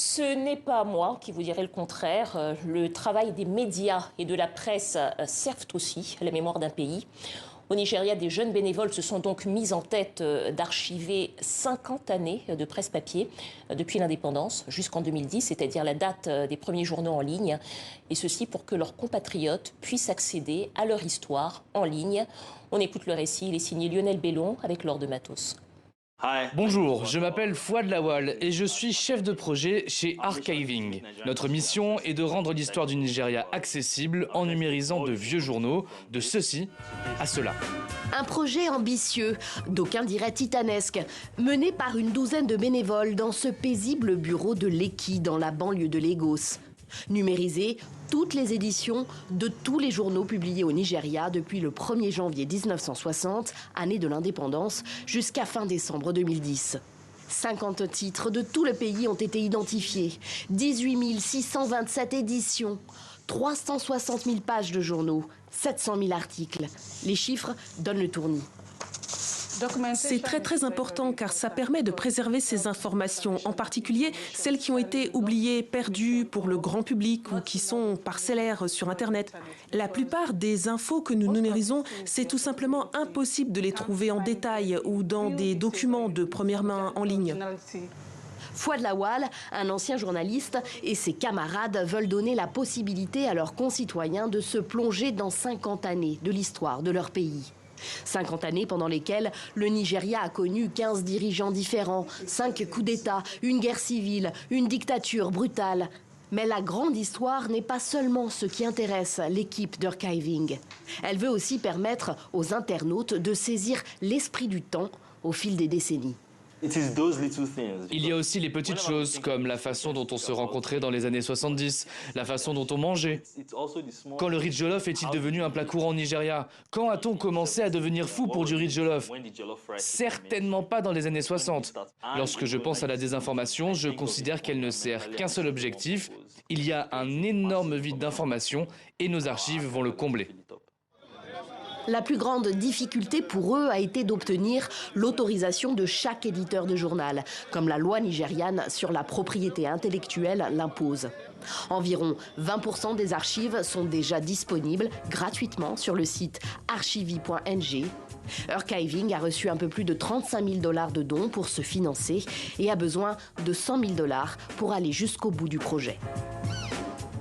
Ce n'est pas moi qui vous dirai le contraire. Le travail des médias et de la presse servent aussi à la mémoire d'un pays. Au Nigeria, des jeunes bénévoles se sont donc mis en tête d'archiver 50 années de presse papier depuis l'indépendance jusqu'en 2010, c'est-à-dire la date des premiers journaux en ligne. Et ceci pour que leurs compatriotes puissent accéder à leur histoire en ligne. On écoute le récit, il est signé Lionel Bellon avec Laure de Matos. Bonjour, je m'appelle Fouad Lawal et je suis chef de projet chez Archiving. Notre mission est de rendre l'histoire du Nigeria accessible en numérisant de vieux journaux, de ceci à cela. Un projet ambitieux, d'aucuns diraient titanesque, mené par une douzaine de bénévoles dans ce paisible bureau de Lekki dans la banlieue de Lagos. Numériser toutes les éditions de tous les journaux publiés au Nigeria depuis le 1er janvier 1960, année de l'indépendance, jusqu'à fin décembre 2010. 50 titres de tout le pays ont été identifiés, 18 627 éditions, 360 000 pages de journaux, 700 000 articles. Les chiffres donnent le tournis. C'est très important car ça permet de préserver ces informations, en particulier celles qui ont été oubliées, perdues pour le grand public ou qui sont parcellaires sur Internet. La plupart des infos que nous numérisons, c'est tout simplement impossible de les trouver en détail ou dans des documents de première main en ligne. Fouad Lawal, un ancien journaliste, et ses camarades veulent donner la possibilité à leurs concitoyens de se plonger dans 50 années de l'histoire de leur pays. 50 années pendant lesquelles le Nigeria a connu 15 dirigeants différents, 5 coups d'État, une guerre civile, une dictature brutale. Mais la grande histoire n'est pas seulement ce qui intéresse l'équipe d'Archiving. Elle veut aussi permettre aux internautes de saisir l'esprit du temps au fil des décennies. Il y a aussi les petites choses comme la façon dont on se rencontrait dans les années 70, la façon dont on mangeait. Quand le riz jollof est-il devenu un plat courant au Nigeria? Quand a-t-on commencé à devenir fou pour du riz jollof? Certainement pas dans les années 60. Lorsque je pense à la désinformation, je considère qu'elle ne sert qu'un seul objectif. Il y a un énorme vide d'information et nos archives vont le combler. La plus grande difficulté pour eux a été d'obtenir l'autorisation de chaque éditeur de journal, comme la loi nigériane sur la propriété intellectuelle l'impose. Environ 20% des archives sont déjà disponibles gratuitement sur le site archivi.ng. Archiving a reçu un peu plus de 35 000 $ de dons pour se financer et a besoin de 100 000 $ pour aller jusqu'au bout du projet.